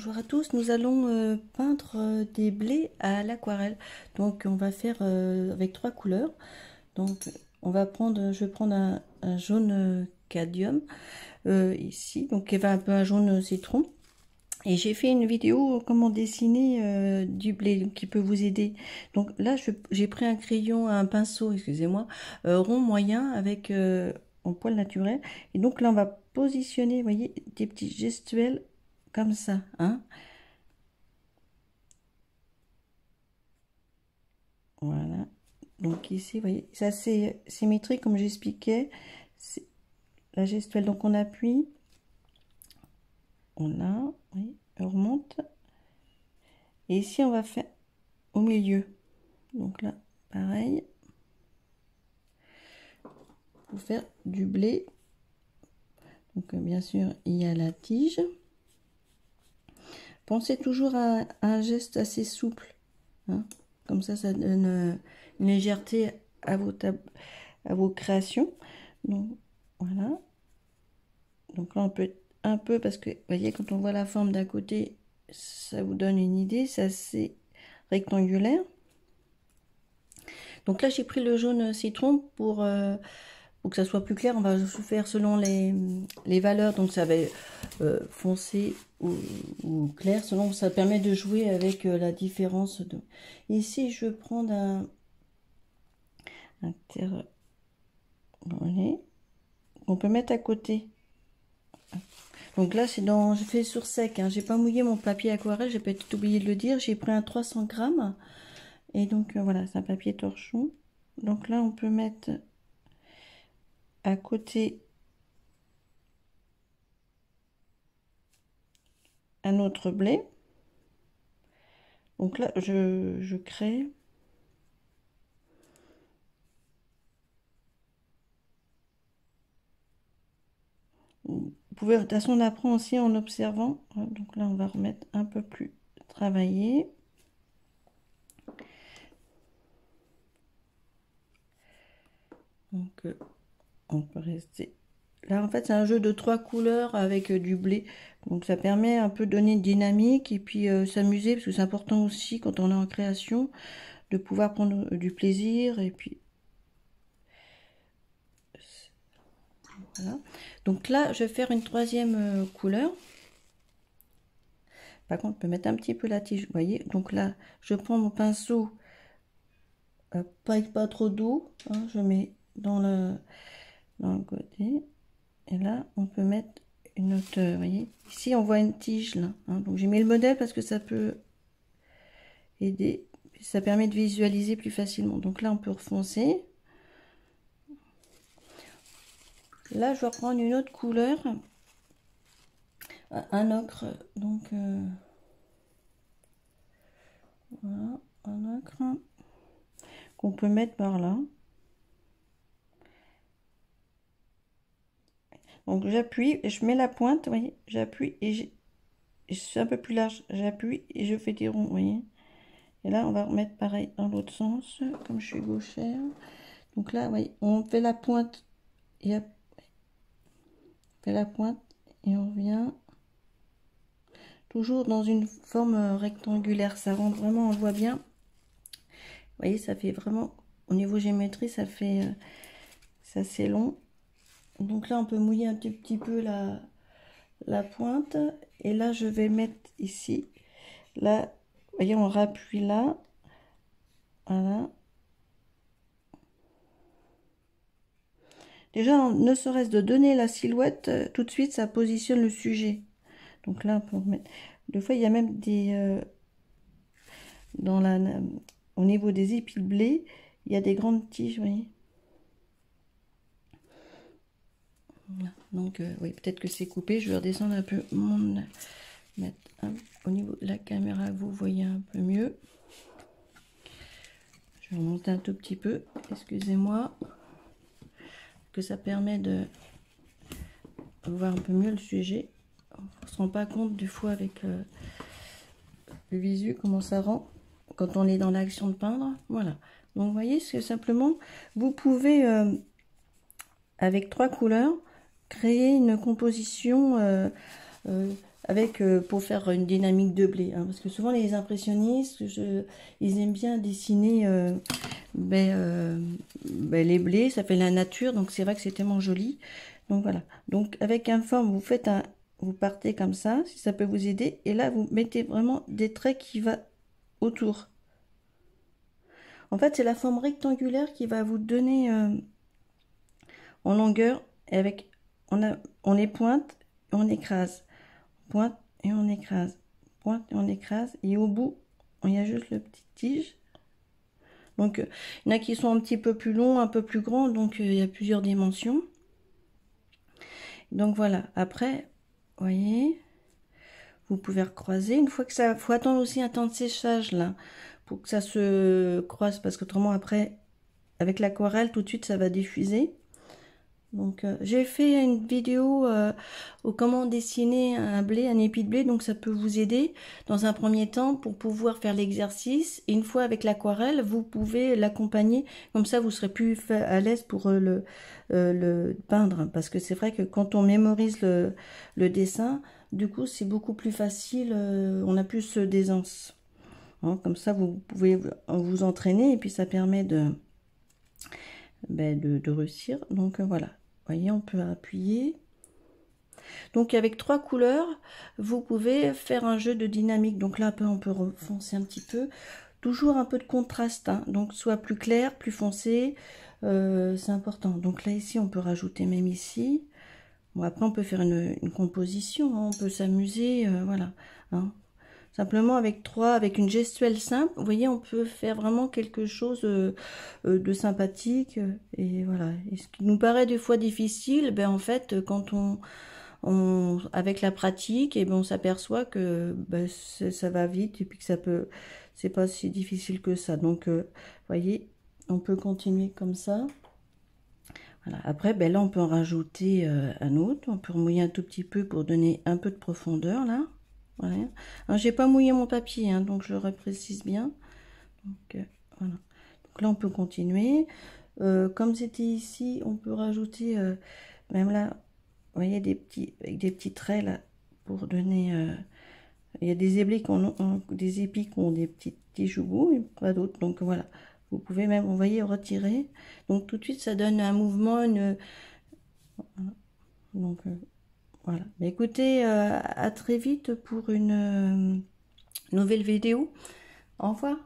Bonjour à tous, nous allons peindre des blés à l'aquarelle. Donc on va faire avec 3 couleurs. Donc je vais prendre un jaune cadmium ici, donc qui va un peu un jaune citron. Et j'ai fait une vidéo comment dessiner du blé qui peut vous aider. Donc là j'ai pris un crayon, un pinceau, excusez-moi, rond moyen avec en poil naturel. Et donc là on va positionner, vous voyez, des petits gestuels comme ça, hein. Voilà. Donc ici, vous voyez, c'est assez symétrique comme j'expliquais. C'est la gestuelle. Donc on appuie, on a, oui, on remonte. Et ici, on va faire au milieu. Donc là, pareil. Pour faire du blé. Donc bien sûr, il y a la tige. Pensez toujours à un geste assez souple, hein. Comme ça donne une légèreté à vos créations. Donc voilà. Donc là, on peut un peu, parce que vous voyez, quand on voit la forme d'un côté, ça vous donne une idée, c'est assez rectangulaire. Donc là, j'ai pris le jaune citron pour que ça soit plus clair. On va faire selon les valeurs, donc ça va foncé ou clair, selon ça permet de jouer avec la différence. Ici, je vais prendre un terre. On peut mettre à côté. Donc là, je fais sur sec, hein. J'ai pas mouillé mon papier aquarelle, j'ai peut-être oublié de le dire. J'ai pris un 300 grammes. Et donc voilà, c'est un papier torchon. Donc là, on peut mettre à côté un autre blé. Donc là, je crée. Vous pouvez, de toute façon, on apprend aussi en observant. Donc là, on va remettre un peu plus travaillé. Donc, on peut rester. Là, en fait, c'est un jeu de 3 couleurs avec du blé. Donc, ça permet un peu de donner une dynamique et puis s'amuser, parce que c'est important aussi, quand on est en création, de pouvoir prendre du plaisir. Et puis, voilà. Donc là, je vais faire une troisième couleur. Par contre, on peut mettre un petit peu la tige, vous voyez. Donc là, je prends mon pinceau, pas trop doux, hein, je mets dans le côté. Et là, on peut mettre une autre, vous voyez. Ici, on voit une tige, là, hein. Donc j'ai mis le modèle parce que ça peut aider. Ça permet de visualiser plus facilement. Donc là, on peut refoncer. Là, je vais reprendre une autre couleur. Un ocre. Donc, voilà, un ocre qu'on peut mettre par là. Donc j'appuie et je mets la pointe, vous voyez, j'appuie et je suis un peu plus large, j'appuie et je fais des ronds, vous voyez. Et là, on va remettre pareil dans l'autre sens, comme je suis gauchère. Donc là, vous voyez, on fait la pointe et on fait la pointe et on vient toujours dans une forme rectangulaire. Ça rend vraiment, on le voit bien. Vous voyez, ça fait vraiment, au niveau géométrie, ça fait, c'est assez long. Donc là, on peut mouiller un tout petit peu la pointe. Et là, je vais mettre ici, là, vous voyez, on rappuie là. Voilà. Déjà, ne serait-ce de donner la silhouette, tout de suite, ça positionne le sujet. Donc là, on peut remettre. Des fois, il y a même des... au niveau des épis de blé, il y a des grandes tiges, vous voyez. Voilà. Donc, oui, peut-être que c'est coupé. Je vais redescendre un peu mettre au niveau de la caméra, vous voyez un peu mieux. Je vais remonter un tout petit peu, excusez-moi, que ça permet de voir un peu mieux le sujet. On se rend pas compte des fois avec le visu comment ça rend quand on est dans l'action de peindre. Voilà. Donc vous voyez, c'est simplement vous pouvez avec 3 couleurs créer une composition avec pour faire une dynamique de blé, hein, parce que souvent les impressionnistes, ils aiment bien dessiner les blés, ça fait la nature, donc c'est vrai que c'est tellement joli. Donc voilà, donc avec un forme, vous partez comme ça, si ça peut vous aider, et là vous mettez vraiment des traits qui va autour. En fait, c'est la forme rectangulaire qui va vous donner en longueur, et avec on les pointe et on écrase, pointe et on écrase, pointe et on écrase, et au bout il y a juste le petit tige. Donc il y en a qui sont un petit peu plus longs, un peu plus grands, donc il y a plusieurs dimensions. Donc voilà, après vous voyez, vous pouvez recroiser une fois que ça, faut attendre aussi un temps de séchage là pour que ça se croise, parce qu'autrement après avec l'aquarelle tout de suite ça va diffuser. Donc j'ai fait une vidéo au comment dessiner un blé, un épi de blé, donc ça peut vous aider dans un premier temps pour pouvoir faire l'exercice. Et une fois avec l'aquarelle, vous pouvez l'accompagner, comme ça vous serez plus à l'aise pour le peindre, parce que c'est vrai que quand on mémorise le dessin, du coup c'est beaucoup plus facile, on a plus d'aisance. Hein, comme ça vous pouvez vous entraîner et puis ça permet de réussir. Donc voilà. Vous voyez, on peut appuyer. Donc avec 3 couleurs, vous pouvez faire un jeu de dynamique. Donc là, on peut refoncer un petit peu. Toujours un peu de contraste, hein. Donc soit plus clair, plus foncé, c'est important. Donc là, ici, on peut rajouter même ici. Bon, après, on peut faire une composition, hein. On peut s'amuser, voilà. Hein. Simplement avec une gestuelle simple, vous voyez, on peut faire vraiment quelque chose de sympathique. Et voilà. Et ce qui nous paraît des fois difficile, ben en fait, quand avec la pratique, et ben on s'aperçoit que ben, ça va vite et puis que c'est pas si difficile que ça. Donc, vous voyez, on peut continuer comme ça. Voilà. Après, ben là, on peut en rajouter un autre. On peut remouiller un tout petit peu pour donner un peu de profondeur là. Voilà. Alors, j'ai pas mouillé mon papier, hein, donc je le précise bien. Donc, voilà. Donc là, on peut continuer. Comme c'était ici, on peut rajouter, même là, vous voyez, avec des petits traits là, pour donner... il y a des épis qui ont des petits tiges au bout, et pas d'autres. Donc voilà, vous pouvez même, vous voyez, retirer. Donc tout de suite, ça donne un mouvement, donc voilà. Mais écoutez, à très vite pour une nouvelle vidéo. Au revoir.